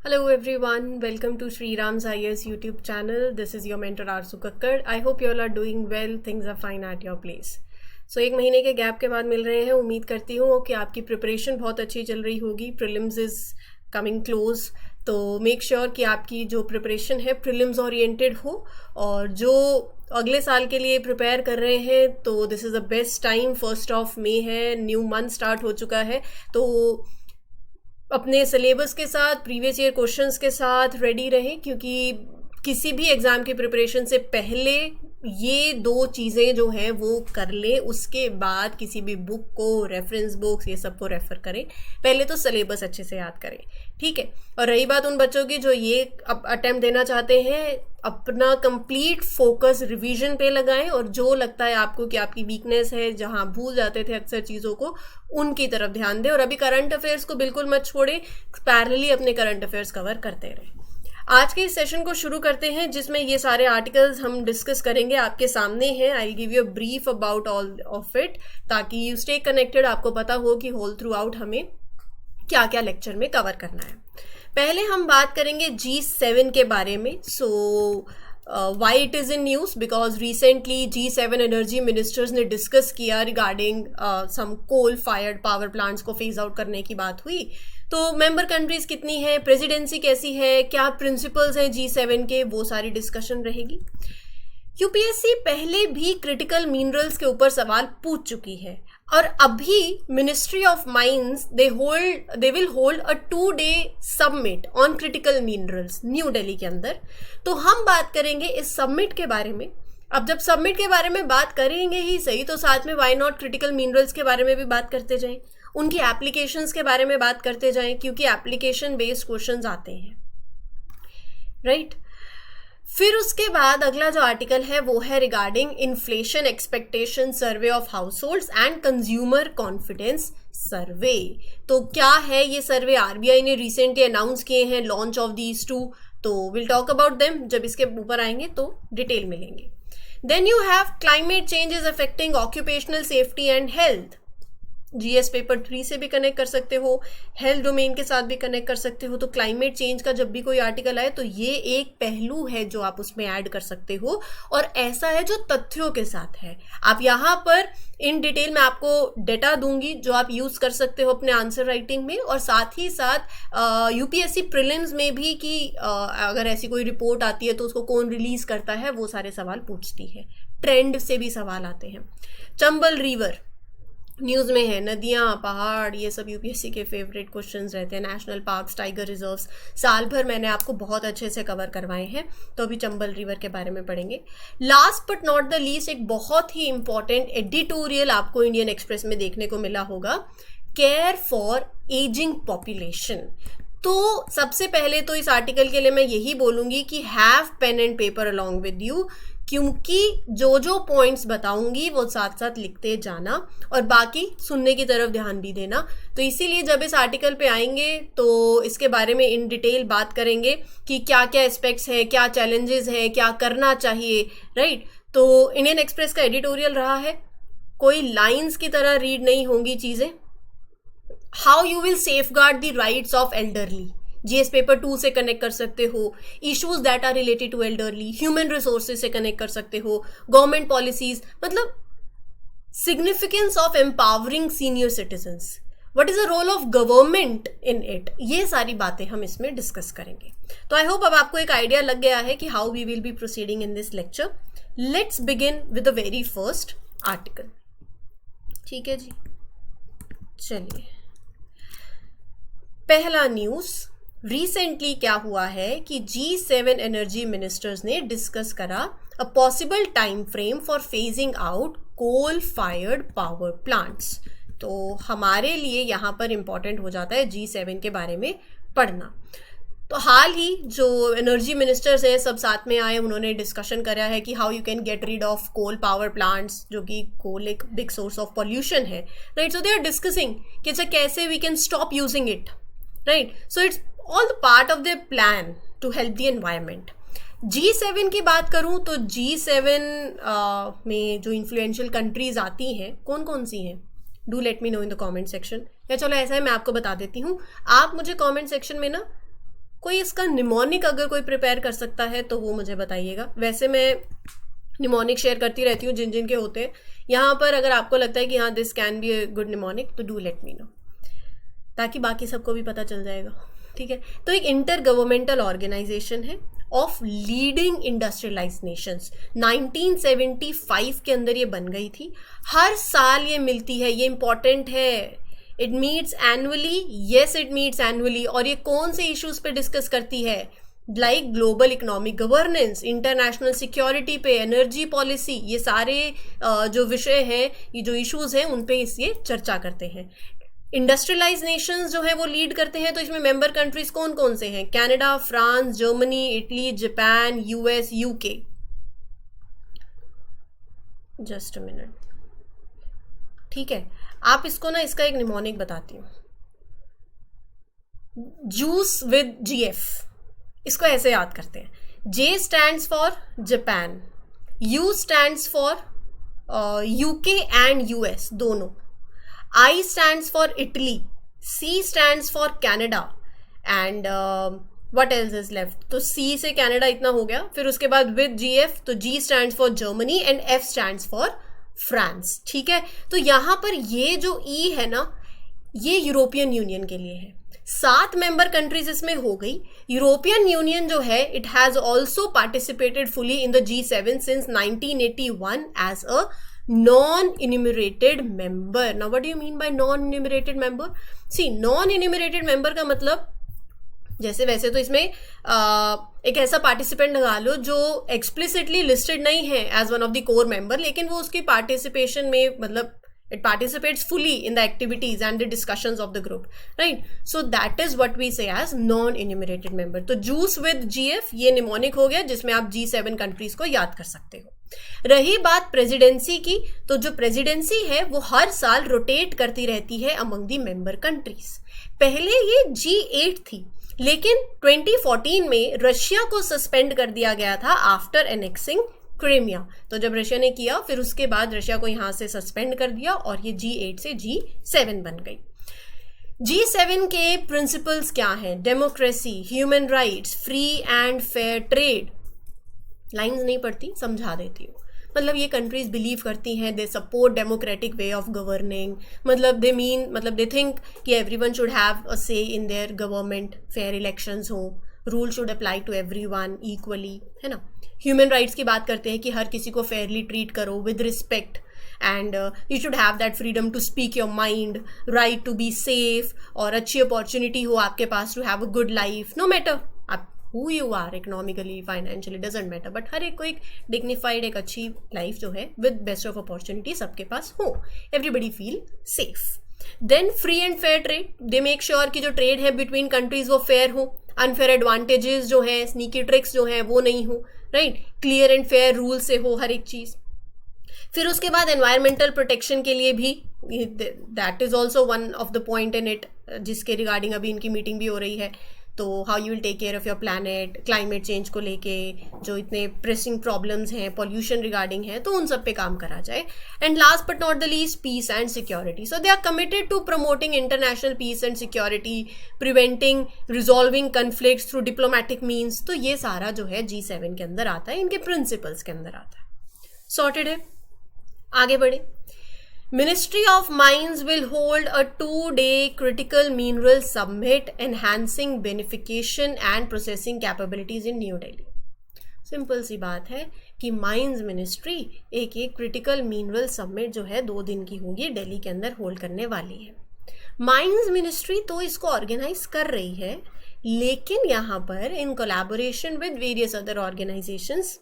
Hello everyone, welcome to Sri Ram's IAS YouTube channel. This is your mentor Arzu Kakkar. I hope you all are doing well. Things are fine at your place. So एक महीने के gap के बाद मिल रहे हैं. उम्मीद करती हूँ कि आपकी प्रिपरेशन बहुत अच्छी चल रही होगी. प्रीलिम्स इज कमिंग क्लोज, तो मेक श्योर कि आपकी जो प्रिपरेशन है प्रीलिम्स ओरिएंटेड हो. और जो अगले साल के लिए प्रिपेयर कर रहे हैं तो this is the best time. 1 मई है, न्यू मंथ स्टार्ट हो चुका है, तो अपने सिलेबस के साथ, प्रीवियस ईयर क्वेश्चंस के साथ रेडी रहें, क्योंकि किसी भी एग्ज़ाम की प्रिपरेशन से पहले ये दो चीज़ें जो हैं वो कर लें. उसके बाद किसी भी बुक को, रेफरेंस बुक्स, ये सब को रेफ़र करें. पहले तो सिलेबस अच्छे से याद करें, ठीक है. और रही बात उन बच्चों की जो ये अब अटेम्प्ट देना चाहते हैं, अपना कंप्लीट फोकस रिवीजन पे लगाएं. और जो लगता है आपको कि आपकी वीकनेस है, जहां भूल जाते थे अक्सर चीज़ों को, उनकी तरफ ध्यान दें. और अभी करंट अफेयर्स को बिल्कुल मत छोड़ें, पैरेलली अपने करंट अफेयर्स कवर करते रहें. आज के इस सेशन को शुरू करते हैं, जिसमें ये सारे आर्टिकल्स हम डिस्कस करेंगे. आपके सामने हैं. I give you a brief about all of it, ताकि यू स्टे कनेक्टेड. आपको पता हो कि होल थ्रू आउट हमें क्या क्या लेक्चर में कवर करना है. पहले हम बात करेंगे G7 के बारे में. So why it is in news? Because recently G7 energy ministers ने डिस्कस किया regarding some coal fired power plants को फेज आउट करने की बात हुई. तो मेंबर कंट्रीज कितनी है, प्रेसिडेंसी कैसी है, क्या प्रिंसिपल्स हैं G7 के, वो सारी डिस्कशन रहेगी. यूपीएससी पहले भी क्रिटिकल मिनरल्स के ऊपर सवाल पूछ चुकी है, और अभी ministry of mines they will hold a 2-day summit on critical minerals new Delhi के अंदर. तो हम बात करेंगे इस समिट के बारे में. अब जब समिट के बारे में बात करेंगे ही सही, तो साथ में व्हाई नॉट क्रिटिकल मिनरल्स के बारे में भी बात करते जाएं, उनकी एप्लीकेशंस के बारे में बात करते जाएं, क्योंकि एप्लीकेशन बेस्ड क्वेश्चंस आते हैं, राइट. फिर उसके बाद अगला जो आर्टिकल है वो है regarding inflation expectation survey of households and consumer confidence survey. तो क्या है ये सर्वे? आरबीआई ने रिसेंटली अनाउंस किए हैं लॉन्च ऑफ दीज टू. तो विल टॉक अबाउट देम. जब इसके ऊपर आएंगे तो डिटेल मिलेंगे. Then you have climate change is affecting occupational safety and health. GS paper 3 से भी कनेक्ट कर सकते हो, हेल्थ डोमेन के साथ भी कनेक्ट कर सकते हो. तो क्लाइमेट चेंज का जब भी कोई आर्टिकल आए तो ये एक पहलू है जो आप उसमें ऐड कर सकते हो, और ऐसा है जो तथ्यों के साथ है. आप यहाँ पर इन डिटेल में आपको डेटा दूंगी जो आप यूज कर सकते हो अपने आंसर राइटिंग में, और साथ ही साथ यूपीएससी प्रीलिम्स में भी कि अगर ऐसी कोई रिपोर्ट आती है तो उसको कौन रिलीज करता है, वो सारे सवाल पूछती है. ट्रेंड से भी सवाल आते हैं. चंबल रिवर न्यूज़ में है. नदियाँ, पहाड़, ये सब यूपीएससी के फेवरेट क्वेश्चंस रहते हैं. नेशनल पार्क्स, टाइगर रिजर्व्स, साल भर मैंने आपको बहुत अच्छे से कवर करवाए हैं, तो अभी चंबल रिवर के बारे में पढ़ेंगे. Last but not the least, एक बहुत ही इंपॉर्टेंट एडिटोरियल आपको इंडियन एक्सप्रेस में देखने को मिला होगा, केयर फॉर एजिंग पॉपुलेशन. तो सबसे पहले तो इस आर्टिकल के लिए मैं यही बोलूँगी कि have pen and paper along with you, क्योंकि जो जो पॉइंट्स बताऊंगी वो साथ साथ लिखते जाना, और बाकी सुनने की तरफ ध्यान भी देना. तो इसीलिए जब इस आर्टिकल पे आएंगे तो इसके बारे में इन डिटेल बात करेंगे कि क्या क्या एस्पेक्ट्स हैं, क्या चैलेंजेस हैं, क्या करना चाहिए, राइट. तो इंडियन एक्सप्रेस का एडिटोरियल रहा है, कोई लाइन्स की तरह रीड नहीं होंगी चीज़ें. How you will safeguard the rights of elderly, GS paper 2 से कनेक्ट कर सकते हो. Issues that are related to elderly, human resources से कनेक्ट कर सकते हो. गवर्नमेंट पॉलिसीज, मतलब significance of empowering senior citizens, what is the role of government in it, ये सारी बातें हम इसमें डिस्कस करेंगे. तो आई होप अब आपको एक आइडिया लग गया है कि how we will be proceeding in this lecture. Let's begin with the very first article. ठीक है जी, चलिए. पहला न्यूज़, रिसेंटली क्या हुआ है कि G7 एनर्जी मिनिस्टर्स ने डिस्कस करा a possible time frame for phasing out coal fired power plants. तो हमारे लिए यहाँ पर इम्पॉर्टेंट हो जाता है G7 के बारे में पढ़ना. तो हाल ही जो एनर्जी मिनिस्टर्स हैं सब साथ में आए, उन्होंने डिस्कशन करा है कि how you can get rid of coal power plants, जो कि कोल एक बिग सोर्स ऑफ पॉल्यूशन है, right. So they are discussing कि अच्छा कैसे we can stop using it, right. So it's all the part of the plan to help the environment. G7 की बात करूं तो G7 में जो इन्फ्लुएंशियल कंट्रीज आती हैं, कौन कौन सी हैं? Do let me know in the comment section. या चलो ऐसा है, मैं आपको बता देती हूँ. आप मुझे कमेंट सेक्शन में ना कोई इसका निमोनिक अगर कोई प्रिपेयर कर सकता है तो वो मुझे बताइएगा। वैसे मैं निमोनिक शेयर करती रहती हूँ जिन जिन के होते हैं। यहाँ पर अगर आपको लगता है कि हाँ this can be a good mnemonic तो डू लेट मी नो, ताकि बाकी सबको भी पता चल जाएगा। ठीक है, तो एक इंटर गवर्नमेंटल ऑर्गेनाइजेशन है ऑफ लीडिंग इंडस्ट्रियलाइज नेशंस, 1975 के अंदर ये बन गई थी। हर साल ये मिलती है, ये इंपॉर्टेंट है। It meets annually, yes it meets annually. और ये कौन से इश्यूज पे डिस्कस करती है? Like global economic governance, international security पे, एनर्जी पॉलिसी, ये सारे जो विषय हैं, ये जो इश्यूज हैं उन पे ये चर्चा करते हैं। इंडस्ट्रियलाइज नेशंस जो है वो लीड करते हैं, तो इसमें मेंबर कंट्रीज कौन कौन से हैं? Canada, France, Germany, Italy, Japan, US, UK. Just a minute. ठीक है, आप इसको ना, इसका एक निमोनिक बताती हूँ, जूस विद जीएफ। इसको ऐसे याद करते हैं, J stands for Japan, U stands for UK and US दोनों, I stands for Italy, C stands for Canada and what else is left? तो C से Canada इतना हो गया, फिर उसके बाद with GF तो G stands for Germany and F stands for France। ठीक है, तो यहाँ पर ये जो E है ना, ये यूरोपियन यूनियन के लिए है। 7 मेंबर कंट्रीज इसमें हो गई। यूरोपियन यूनियन जो है it has also participated fully in the G7 since 1981 as a non-enumerated member. Now what do you mean by non-enumerated member? See, non-enumerated member का मतलब, जैसे वैसे तो इसमें एक ऐसा पार्टिसिपेंट लगा लो जो एक्सप्लिसिटली लिस्टेड नहीं है as one of the core member, लेकिन वो उसकी पार्टिसिपेशन में, मतलब it participates fully in the activities and the discussions of the group, right? So that is what we say as non-enumerated member. तो juice with GF ये mnemonic हो गया, जिसमें आप G7 कंट्रीज को याद कर सकते हो। रही बात प्रेसिडेंसी की, तो जो प्रेसिडेंसी है वो हर साल रोटेट करती रहती है अमंग दी मेंबर कंट्रीज। पहले ये G8 थी, लेकिन 2014 में रशिया को सस्पेंड कर दिया गया था आफ्टर एनेक्सिंग क्रीमिया। तो जब रशिया ने किया, फिर उसके बाद रशिया को यहां से सस्पेंड कर दिया और ये G8 से G7 बन गई। G7 के प्रिंसिपल्स क्या हैं? Democracy, human rights, free and fair trade. Lines नहीं पढ़ती, समझा देती हूँ। मतलब ये कंट्रीज बिलीव करती हैं, they support democratic way of governing, मतलब दे थिंक कि everyone should have a say in their government, fair elections हो, rule should apply to everyone equally, है ना। ह्यूमन राइट्स की बात करते हैं कि हर किसी को फेयरली ट्रीट करो with respect, and you should have that freedom to speak your mind, right to be safe, और अच्छी अपॉर्चुनिटी हो आपके पास to have a good life, no matter आप who you are, economically, financially, doesn't matter, but हर एक को एक डिग्निफाइड, एक अच्छी लाइफ जो है विद बेस्ट ऑफ अपॉर्चुनिटी सबके पास हो, everybody feel safe. Then free and fair trade, they make sure कि जो ट्रेड है बिटवीन कंट्रीज वो फेयर हो, अनफेयर एडवांटेजेस जो हैं, स्नीकी ट्रिक्स जो हैं वो नहीं हो, right, clear and fair rule से हो हर एक चीज। फिर उसके बाद एनवायरमेंटल प्रोटेक्शन के लिए भी, that is also one of the point in it, जिसके रिगार्डिंग अभी इनकी मीटिंग भी हो रही है। तो how you will take care of your planet, climate change को लेके जो इतने प्रेसिंग प्रॉब्लम्स हैं, पॉल्यूशन रिगार्डिंग है, तो उन सब पे काम करा जाए। And last but not the least, peace and security. So they are committed to promoting international peace and security, preventing, resolving conflicts through diplomatic means. तो ये सारा जो है G7 के अंदर आता है, इनके प्रिंसिपल्स के अंदर आता है। सॉर्टेड है, आगे बढ़े। Ministry of Mines will hold a 2-day critical mineral summit enhancing beneficiation and processing capabilities in New Delhi. Simple सी बात है कि माइंस मिनिस्ट्री एक क्रिटिकल मिनरल समिट जो है 2 दिन की होगी, दिल्ली के अंदर होल्ड करने वाली है। माइंस मिनिस्ट्री तो इसको ऑर्गेनाइज कर रही है, लेकिन यहाँ पर in collaboration with various other organisations,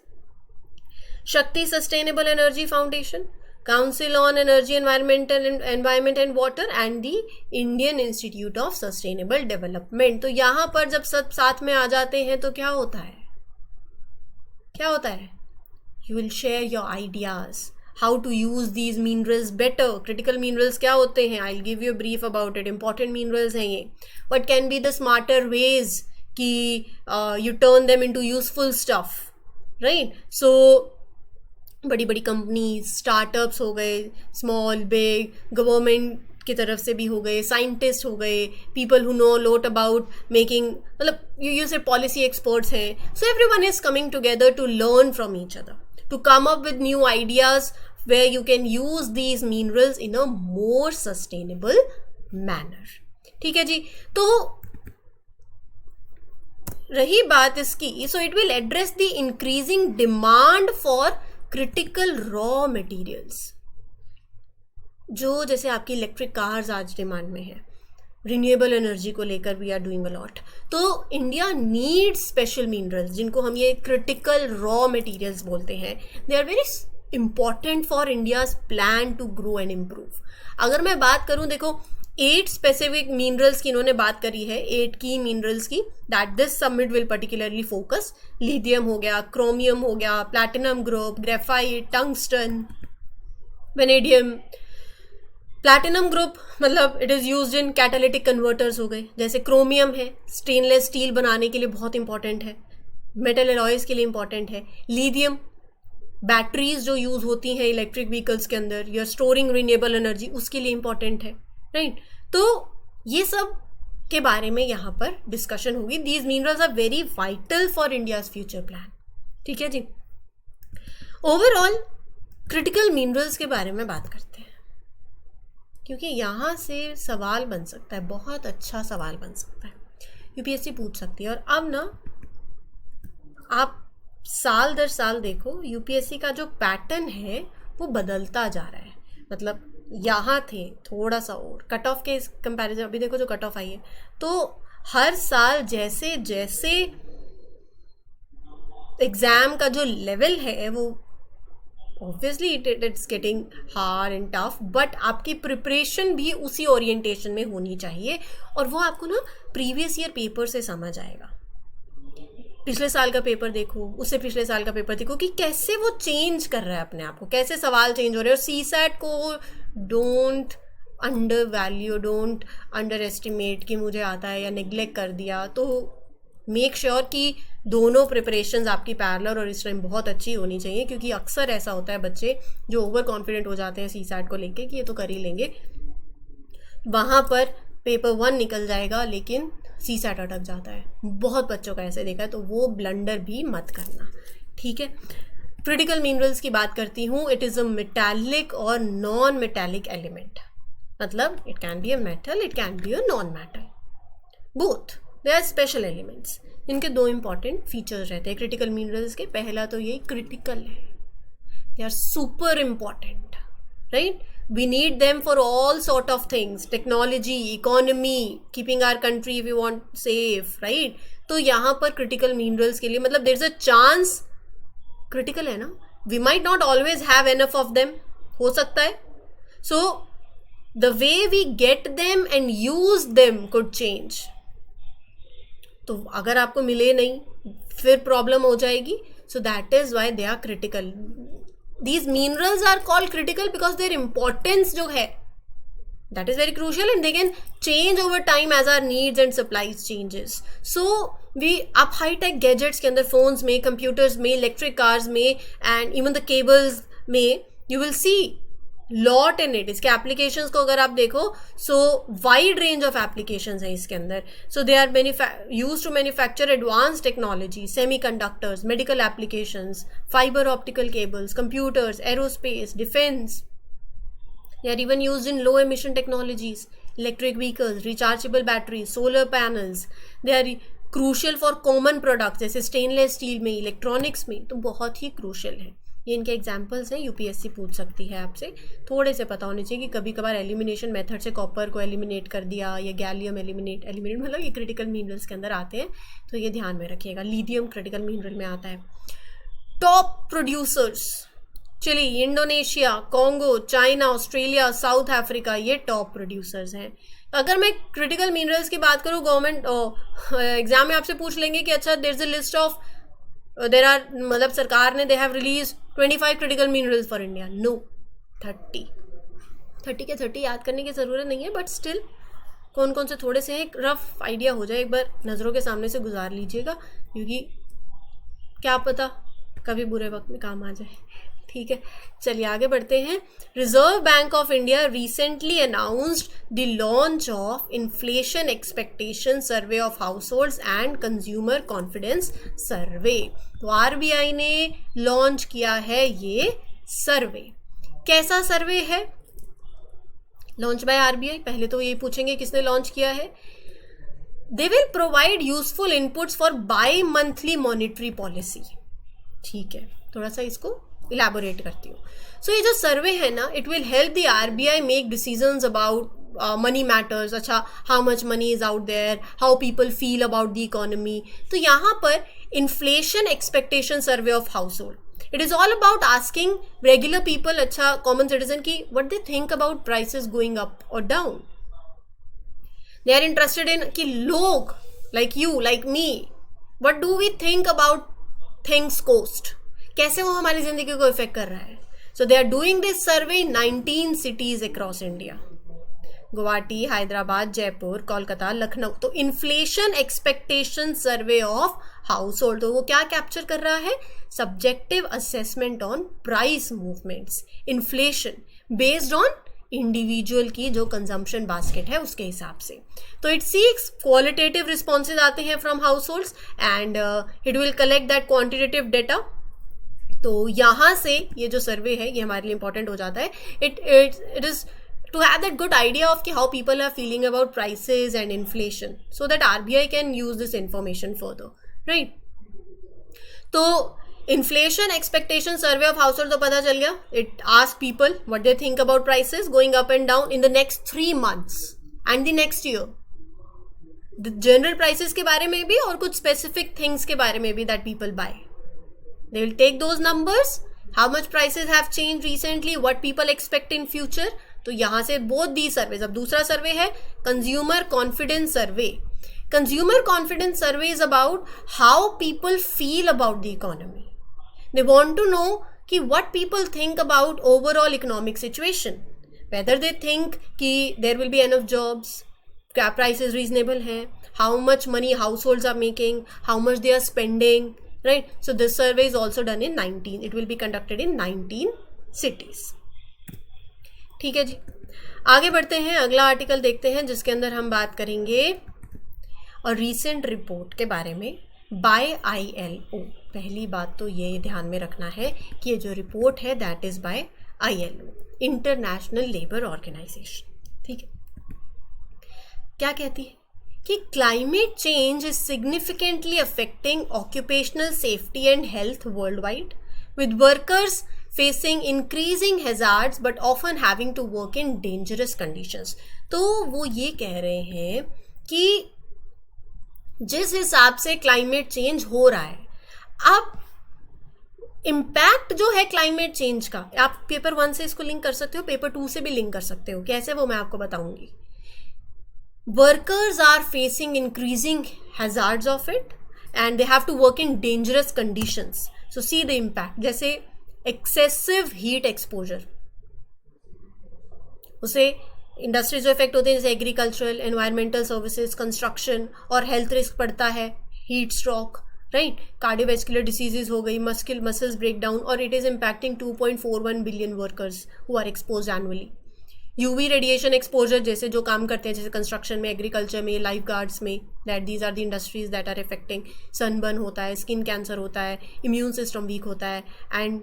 Shakti sustainable energy foundation, Council on Energy, Environment and Water and the Indian Institute of Sustainable Development। तो यहाँ पर जब सब साथ में आ जाते हैं तो क्या होता है? क्या होता है? You will share your ideas, how to use these minerals better। Critical minerals क्या होते हैं? I'll give you a brief about it। Important minerals हैं ये। What can be the smarter ways कि you turn them into useful stuff, right? So बड़ी बड़ी companies, startups हो गए, स्मॉल बिग, गवर्नमेंट की तरफ से भी हो गए, साइंटिस्ट हो गए, people who know lot about making, मतलब यू से पॉलिसी एक्सपर्ट्स हैं. So everyone is coming together to learn from each other, to come up with new ideas where you can use these minerals in a more sustainable manner. ठीक है जी. तो रही बात इसकी, so it will address the increasing demand for critical raw materials, जो जैसे आपकी electric cars आज डिमांड में है, रिन्यूएबल एनर्जी को लेकर we are doing a lot. तो इंडिया नीड्स स्पेशल मिनरल्स, जिनको हम ये क्रिटिकल रॉ मटेरियल्स बोलते हैं. They are very important for India's plan to grow and improve. अगर मैं बात करूं, देखो 8 स्पेसिफिक मिनरल्स की इन्होंने बात करी है, 8 की मिनरल्स की, that this summit will particularly focus. Lithium हो गया, क्रोमियम हो गया, platinum group, graphite, tungsten, vanadium. Platinum group मतलब it is used in catalytic converters हो गए. जैसे क्रोमियम है, स्टेनलेस स्टील बनाने के लिए बहुत इंपॉर्टेंट है, मेटल एलॉयज के लिए इंपॉर्टेंट है. लिथियम बैटरीज जो यूज़ होती हैं इलेक्ट्रिक व्हीकल्स के अंदर, या स्टोरिंग रिन्यूएबल एनर्जी, उसके लिए इंपॉर्टेंट है, राइट. तो ये सब के बारे में यहाँ पर डिस्कशन होगी. These minerals are very vital for India's future plan. ठीक है जी. ओवरऑल क्रिटिकल मिनरल्स के बारे में बात करते हैं, क्योंकि यहाँ से सवाल बन सकता है, बहुत अच्छा सवाल बन सकता है, यूपीएससी पूछ सकती है. और अब ना आप साल दर साल देखो, यूपीएससी का जो पैटर्न है वो बदलता जा रहा है. मतलब यहाँ थे थोड़ा सा और कट ऑफ के कंपैरिजन, अभी देखो जो कट ऑफ आई है, तो हर साल जैसे जैसे एग्जाम का जो लेवल है वो obviously it's getting hard and tough, but आपकी प्रिपरेशन भी उसी ओरिएंटेशन में होनी चाहिए. और वो आपको ना प्रीवियस ईयर पेपर से समझ आएगा. पिछले साल का पेपर देखो, उससे पिछले साल का पेपर देखो कि कैसे वो चेंज कर रहा है अपने आप को, कैसे सवाल चेंज हो रहे हैं. और सीसैट को don't under value, don't under estimate कि मुझे आता है या नेग्लेक्ट कर दिया. तो मेक श्योर कि दोनों प्रिपरेशंस आपकी पैरेलल और इस टाइम बहुत अच्छी होनी चाहिए, क्योंकि अक्सर ऐसा होता है बच्चे जो ओवर कॉन्फिडेंट हो जाते हैं सीसैट को लेके कि ये तो कर ही लेंगे, वहाँ पर पेपर 1 निकल जाएगा लेकिन सीसैट अटक जाता है. बहुत बच्चों का ऐसे देखा है, तो वो ब्लंडर भी मत करना. ठीक है. क्रिटिकल मिनरल्स की बात करती हूँ. इट इज़ अ मेटालिक और नॉन मेटालिक एलिमेंट. मतलब it can be a metal, it can be a non metal, both. They are special elements. इनके 2 इंपॉर्टेंट फीचर्स रहते हैं क्रिटिकल मिनरल्स के. पहला तो ये क्रिटिकल है, they are super important, right. We need them for all sort of things, technology, economy, keeping our country if you want safe, right. तो यहाँ पर critical minerals के लिए मतलब there's a chance, critical है ना, we might not always have enough of them, हो सकता है. So the way we get them and use them could change. तो अगर आपको मिले नहीं फिर प्रॉब्लम हो जाएगी. So that is why they are critical. These minerals are called critical because their importance जो है that is very crucial, and they can change over time as our needs and supplies changes. So we आप high tech gadgets के अंदर, phones में, computers में, electric cars में, and even the cables में, you will see lot in it. इसके applications को अगर आप देखो, so wide range of applications हैं इसके अंदर. So they are used to manufacture advance technology, semiconductors, medical applications, fibre optical cables, computers, aerospace, defence. They are even used in low emission technologies, electric vehicles, rechargeable batteries, solar panels. They are crucial for common products जैसे stainless steel में, electronics में. तो बहुत ही crucial है. ये इनके examples हैं. UPSC पूछ सकती है आपसे. थोड़े से पता होने चाहिए कि कभी कभार एलिमिनेशन मेथड से कॉपर को एलिमिनेट कर दिया, या गैलियम एलिमिनेट मतलब ये क्रिटिकल मिनरल्स के अंदर आते हैं, तो ये ध्यान में रखिएगा. लिथियम क्रिटिकल मिनरल में आता है. Top producers, Chile, Indonesia, Congo, China, Australia, South Africa, ये टॉप प्रोड्यूसर्स हैं. अगर मैं क्रिटिकल मिनरल्स की बात करूँ, गवर्नमेंट एग्जाम में आपसे पूछ लेंगे कि अच्छा there is a list of, there are, मतलब सरकार ने, they have release 25 critical minerals for India. No, 30 के 30 याद करने की ज़रूरत नहीं है, बट स्टिल कौन कौन से थोड़े से एक रफ आइडिया हो जाए, एक बार नज़रों के सामने से गुजार लीजिएगा, क्योंकि क्या पता कभी बुरे वक्त में काम आ जाए. ठीक है, चलिए आगे बढ़ते हैं। Reserve bank of India recently announced the launch of inflation expectation survey of households and consumer confidence survey. तो आरबीआई ने लॉन्च किया है ये सर्वे। कैसा सर्वे है? Launch by RBI. पहले तो ये पूछेंगे किसने लॉन्च किया है। They will provide useful inputs for by monthly monetary policy. ठीक है, थोड़ा सा इसको इलेबोरेट करती हूँ। सो ये जो सर्वे है ना, it will help the RBI make decisions about money matters. अच्छा, how much money is out there, how people feel about the economy. तो यहाँ पर inflation expectation survey of household, it is all about asking regular people, अच्छा common citizen की, what they think about prices going up और down. They are interested in कि लोग like you like me, what do we think about things cost, कैसे वो हमारी जिंदगी को इफेक्ट कर रहा है। So they are doing this survey in 19 cities across India, Guwahati, Hyderabad, Jaipur, Kolkata, Lucknow. तो inflation expectation survey of household, तो वो क्या कैप्चर कर रहा है? Subjective assessment on price movements, inflation based on individual की जो कंजम्पशन बास्केट है उसके हिसाब से। तो इट सीक्स क्वालिटेटिव रिस्पॉन्सेज आते हैं from house holds and it will collect that quantitative data. तो यहाँ से ये जो सर्वे है ये हमारे लिए इंपॉर्टेंट हो जाता है। It is to have that good idea of how people are feeling about prices and inflation, so that RBI can use this information further, right? तो inflation expectation survey of household तो पता चल गया. It asks people what they think about prices going up and down in the next 3 months and the next year. The general prices के बारे में भी और कुछ specific things के बारे में भी that people buy. They will take those numbers, how much prices have changed recently, what people expect in future. तो यहाँ से बोथ दी सर्वेज. अब दूसरा सर्वे है consumer confidence survey. Consumer confidence survey is about how people feel about the economy. They want to know कि what people think about overall economic situation, whether they think कि there will be enough jobs, क्या prices reasonable हैं, how much money household are making, how much they are spending, right. So this survey is also done in 19. It will be conducted in 19 cities. ठीक है जी, आगे बढ़ते हैं. अगला article देखते हैं जिसके अंदर हम बात करेंगे और रीसेंट रिपोर्ट के बारे में बाय ILO. पहली बात तो ये ध्यान में रखना है कि ये जो रिपोर्ट है that is by ILO, international labour organisation. ठीक है, क्या कहती है कि climate change is significantly affecting occupational safety and health worldwide, with workers facing increasing hazards but often having to work in dangerous conditions. तो वो ये कह रहे हैं कि जिस हिसाब से क्लाइमेट चेंज हो रहा है, अब इम्पैक्ट जो है क्लाइमेट चेंज का, आप पेपर 1 से इसको लिंक कर सकते हो, पेपर 2 से भी लिंक कर सकते हो. कैसे वो मैं आपको बताऊंगी. Workers are facing increasing hazards of it and they have to work in dangerous conditions. So see the impact. जैसे excessive heat exposure, उसे इंडस्ट्रीज जो इफेक्ट होते हैं जैसे एग्रीकल्चरल, एनवायरमेंटल सर्विसेज, कंस्ट्रक्शन, और हेल्थ रिस्क पड़ता है, heat stroke, right, cardiovascular diseases हो गई, मसल्स ब्रेकडाउन, और it is impacting 2.41 billion workers who are expose annually. UV radiation exposure, जैसे जो काम करते हैं जैसे कंस्ट्रक्शन में, एग्रीकल्चर में, लाइफ गार्ड्स में, that these are the industries that are affecting. Sunburn होता है, स्किन कैंसर होता है, इम्यून सिस्टम वीक होता है, एंड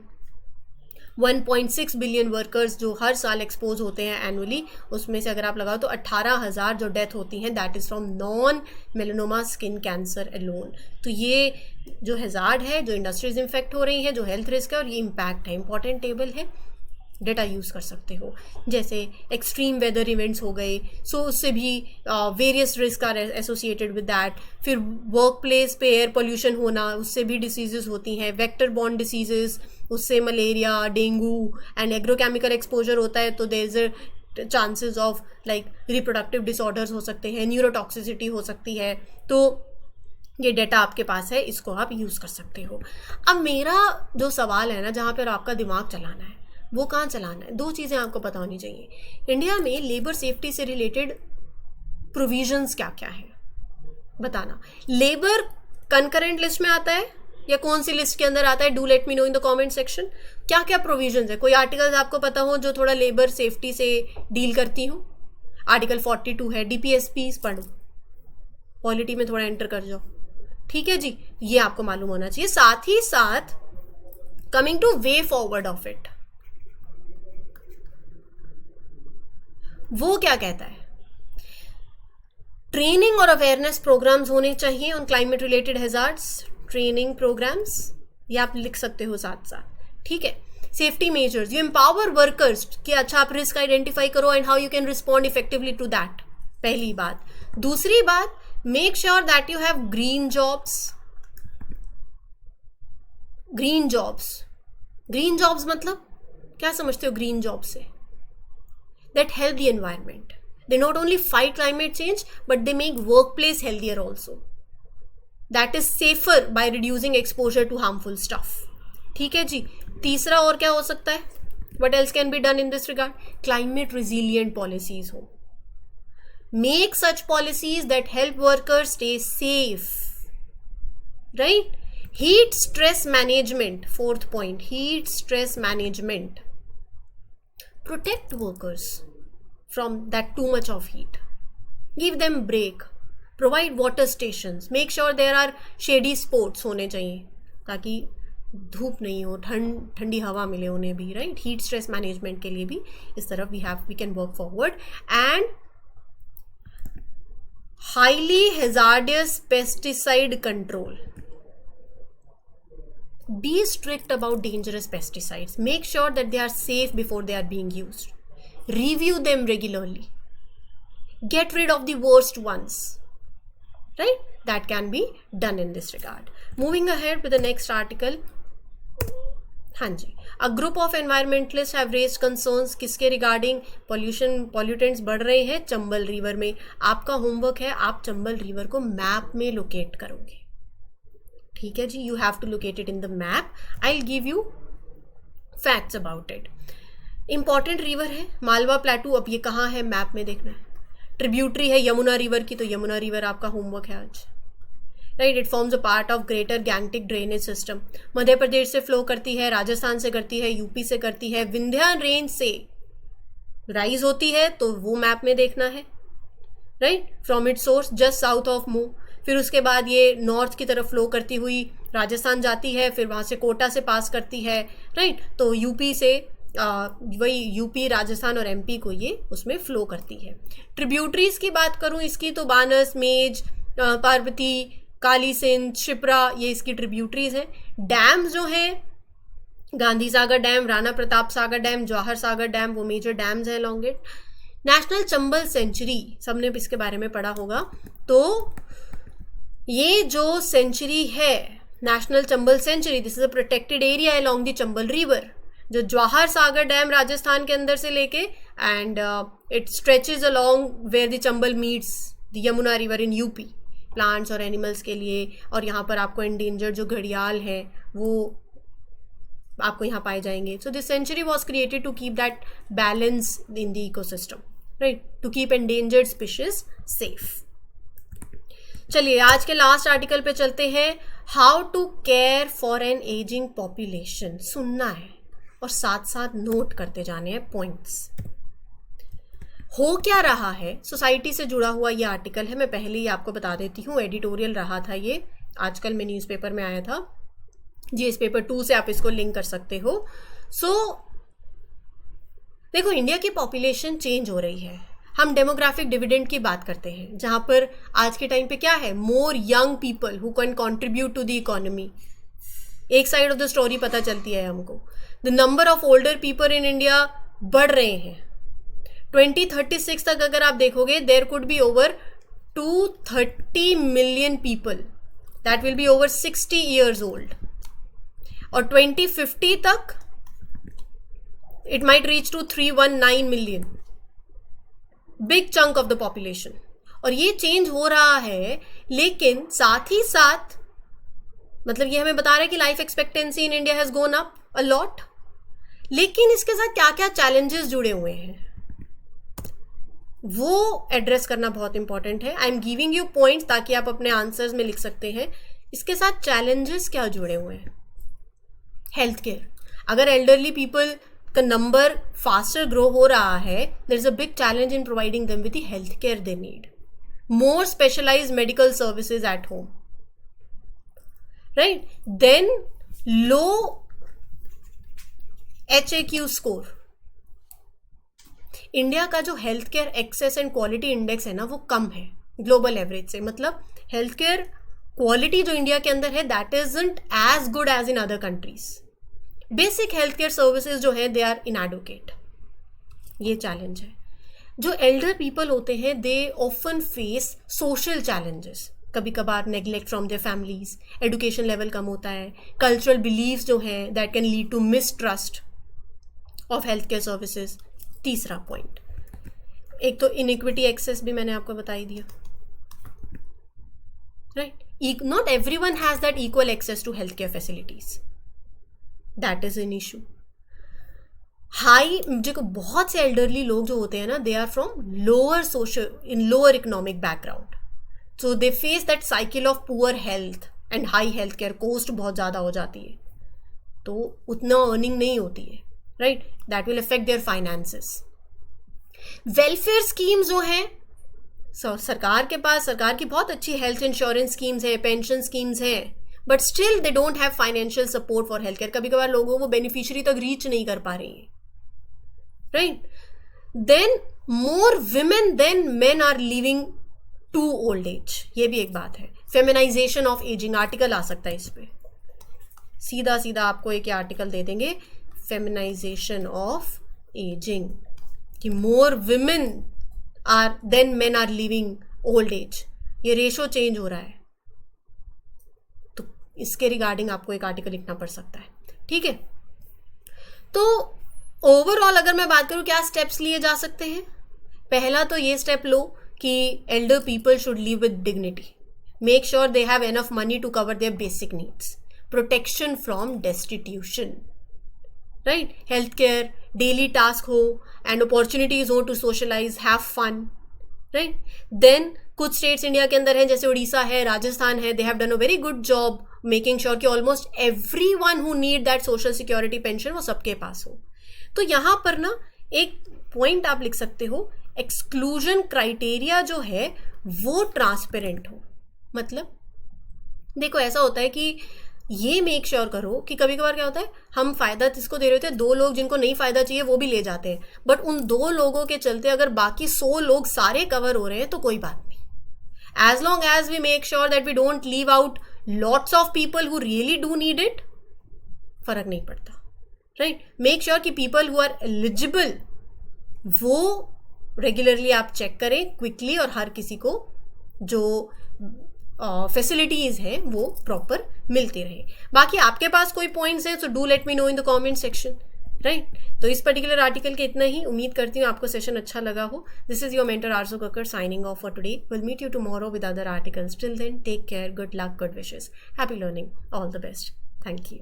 1.6 बिलियन वर्कर्स जो हर साल एक्सपोज होते हैं एनुअली, उसमें से अगर आप लगाओ तो 18,000 जो डेथ होती हैं that is from non melanoma skin cancer alone. तो ये जो हैजार्ड है, जो इंडस्ट्रीज इन्फेक्ट हो रही हैं, जो हेल्थ रिस्क है, और ये इम्पैक्ट है. इंपॉर्टेंट टेबल है, डेटा यूज़ कर सकते हो. जैसे एक्सट्रीम वेदर इवेंट्स हो गए, सो उससे भी various risk are associated with that. फिर वर्क प्लेस पे एयर पोल्यूशन होना, उससे भी डिसीजेज होती हैं. वेक्टर बॉर्न डिसीजेज, उससे malaria, dengue, and agrochemical exposure होता है तो there is a chances of like reproductive disorders हो सकते हैं, न्यूरोटॉक्सिसिटी हो सकती है. तो ये डेटा आपके पास है, इसको आप यूज़ कर सकते हो. अब मेरा जो सवाल है ना, जहाँ पर आपका दिमाग चलाना है, वो कहाँ चलाना है, 2 चीज़ें आपको पता होनी चाहिए. इंडिया में लेबर सेफ्टी से रिलेटेड प्रोविजंस क्या क्या है बताना. लेबर कंकरेंट लिस्ट में आता है या कौन सी लिस्ट के अंदर आता है? Do let me know in the comment section. क्या क्या प्रोविजंस है? कोई आर्टिकल्स आपको पता हो जो थोड़ा लेबर सेफ्टी से डील करती हो? आर्टिकल 42 है, डीपीएसपी पढ़ो, पॉलिटी में थोड़ा एंटर कर जाओ, ठीक है जी, ये आपको मालूम होना चाहिए। साथ ही साथ coming two way forward of it, वो क्या कहता है? ट्रेनिंग और अवेयरनेस प्रोग्राम्स होने चाहिए on climate related hazards, training programmes, ये आप लिख सकते हो साथ साथ, ठीक है। Safety measures, you empower workers कि अच्छा आप रिस्क आइडेंटिफाई करो and how you can respond effectively to that, पहली बात। दूसरी बात, make sure that you have green jobs. Green jobs, green jobs मतलब क्या समझते हो ग्रीन जॉब से? That help the environment, they not only fight climate change but they make workplace healthier also, that is safer by reducing exposure to harmful stuff, ठीक है जी। तीसरा और क्या हो सकता है? what else can be done in this regard? climate resilient policies हो, make such policies that help workers stay safe, right? heat stress management, fourth point, heat stress management, protect workers from that too much of heat, give them break, provide water stations, make sure there are shady spots होने चाहिए ताकि धूप नहीं हो, ठंडी हवा मिले उन्हें भी, राइट? हीट स्ट्रेस मैनेजमेंट के लिए भी इस तरफ we can work forward. And highly hazardous pesticide control, be strict about dangerous pesticides, make sure that they are safe before they are being used, review them regularly, get rid of the worst ones, right? That can be done in this regard. Moving ahead with the next article, हाँ जी, a group of environmentalists have raised concerns किसके regarding pollutants बढ़ रहे हैं Chambal river में। आपका homework है, आप Chambal river को मैप में लोकेट करोगे, ठीक है जी। You have to locate it in the map, I will give you facts about it. Important river है मालवा प्लेटू, अब ये कहाँ है मैप में देखना है। ट्रिब्यूटरी है यमुना रिवर की, तो यमुना रिवर आपका होमवर्क है आज, right? It forms a part of greater Gangetic drainage system, Madhya Pradesh से फ्लो करती है, राजस्थान से करती है, यूपी से करती है, विंध्या रेंज से राइज होती है, तो वो मैप में देखना है, right? From it source just south of move, फिर उसके बाद ये नॉर्थ की तरफ फ्लो करती हुई राजस्थान जाती है, फिर वहाँ से कोटा से पास करती है, राइट? तो यूपी से वही यूपी, राजस्थान और एमपी को ये उसमें फ्लो करती है। ट्रिब्यूटरीज की बात करूँ इसकी, तो बानस, मेज, पार्वती, काली सिंध, शिप्रा, ये इसकी ट्रिब्यूटरीज हैं। डैम्स जो हैं, Gandhi Sagar dam, Rana Pratap Sagar dam, Jawahar Sagar dam, वो मेजर डैम्स हैं along it. National Chambal sanctuary, सबने इसके बारे में पढ़ा होगा, तो ये जो सेंचुरी है national Chambal sanctuary, this is a protected area along the Chambal river, जो जवाहर सागर डैम राजस्थान के अंदर से लेके and it stretches along where the Chambal meets the Yamuna river in UP, plants और एनिमल्स के लिए। और यहाँ पर आपको एंडेंजर्ड जो घड़ियाल है वो आपको यहाँ पाए जाएंगे। So this sanctuary was created to keep that balance in the ecosystem, right? To keep endangered species safe. चलिए आज के लास्ट आर्टिकल पे चलते हैं। How to care for an ageing population, सुनना है और साथ साथ नोट करते जाने हैं पॉइंट्स। हो क्या रहा है, सोसाइटी से जुड़ा हुआ ये आर्टिकल है, मैं पहले ही आपको बता देती हूँ, एडिटोरियल रहा था ये, आजकल में न्यूज़पेपर में आया था जी, इस पेपर 2 से आप इसको लिंक कर सकते हो। सो देखो, इंडिया की पॉपुलेशन चेंज हो रही है, हम डेमोग्राफिक डिविडेंड की बात करते हैं, जहाँ पर आज के टाइम पे क्या है, more young people who can contribute to the economy. एक साइड ऑफ द स्टोरी पता चलती है हमको, the number of older people in India बढ़ रहे हैं। 2036 तक अगर आप देखोगे, there could be over 230 million people that will be over 60 years old, और 2050 तक it might reach to 319 million, big chunk of the population. और ये चेंज हो रहा है, लेकिन साथ ही साथ मतलब ये हमें बता रहा है कि life expectancy in India has gone up a lot, लेकिन इसके साथ क्या क्या चैलेंजेस जुड़े हुए हैं वो एड्रेस करना बहुत इंपॉर्टेंट है। I am giving you points ताकि आप अपने आंसर्स में लिख सकते हैं इसके साथ चैलेंजेस क्या जुड़े हुए हैं? हेल्थ केयर, अगर एल्डरली पीपल का नंबर फास्टर ग्रो हो रहा है, there is a big challenge in providing them with the health care they need, more specialized medical services at home, right? Then low HAQ score. India का जो health care access and quality index है ना, वो कम है global average से. मतलब health care quality जो इंडिया के अंदर है, that isn't as good as in other countries. Basic health care services जो है, दे आर इनएडुकेट. ये चैलेंज है. जो एल्डर पीपल होते हैं, they often face social challenges. कभी कभार neglect from their families, education level कम होता है, कल्चरल बिलीव्स जो हैं that can lead to mistrust of health care services. तीसरा पॉइंट, एक तो इनइक्विटी एक्सेस भी मैंने आपको बता ही दिया, right? Not everyone has that equal access to health care facilities, that is an issue. हाई, जो बहुत से एल्डरली लोग जो होते हैं ना, they are from lower social, in lower economic background, so they face that cycle of poor health and high health care cost बहुत ज़्यादा हो जाती है, तो उतना अर्निंग नहीं होती है, right? That will affect there finances. Welfare schemes जो हैं, सरकार के पास, सरकार की बहुत अच्छी हेल्थ इंश्योरेंस स्कीम्स है, पेंशन स्कीम्स हैं, but still they don't have financial support for health care. कभी कभार लोगों को बेनिफिशियरी तक रीच नहीं कर पा रही है, right? Then more women than men are living to old age. ये भी एक बात है. फेमिनाइजेशन ऑफ एजिंग, आर्टिकल आ सकता है इस पे, सीधा सीधा आपको एक आर्टिकल दे देंगे, फेमिनाइजेशन ऑफ एजिंग, कि more women are than men are living old age. ये रेशो चेंज हो रहा है, तो इसके रिगार्डिंग आपको एक आर्टिकल लिखना पड़ सकता है, ठीक है? तो ओवरऑल अगर मैं बात करूं, क्या स्टेप्स लिए जा सकते हैं? पहला तो ये स्टेप लो कि elder people should live with dignity. Make sure they have enough money to cover their basic needs. Protection from destitution, right? Health care, daily task हो एंड अपॉर्चुनिटीज हो to socialise, have fun, right? Then कुछ states India के अंदर हैं, जैसे उड़ीसा है, राजस्थान है, they have done a very good job making sure कि almost everyone who need that social security pension वो सबके पास हो. तो यहाँ पर ना एक पॉइंट आप लिख सकते हो, एक्सक्लूजन क्राइटेरिया जो है वो ट्रांसपेरेंट हो. मतलब देखो, ऐसा होता है कि ये मेक श्योर करो कि कभी कभार क्या होता है, हम फायदा जिसको दे रहे होते हैं, 2 लोग जिनको नहीं फायदा चाहिए वो भी ले जाते हैं, बट उन 2 लोगों के चलते अगर बाकी 100 लोग सारे कवर हो रहे हैं तो कोई बात नहीं. As long as we make sure that we don't leave out lots of people who really do need it, फर्क नहीं पड़ता, राइट? मेक श्योर कि पीपल हु आर एलिजिबल वो रेगुलरली आप चेक करें क्विकली, और हर किसी को जो फैसिलिटीज हैं वो प्रॉपर मिलती रहे. बाकी आपके पास कोई पॉइंट्स हैं, so do let me know in the comment section, right? तो इस पर्टिकुलर आर्टिकल के इतना ही. उम्मीद करती हूँ आपको सेशन अच्छा लगा हो. This is your mentor Arzoo Kakkar signing off for today. Will meet you tomorrow with other articles. Till then, take care, good luck, good wishes, happy learning, all the best. Thank you.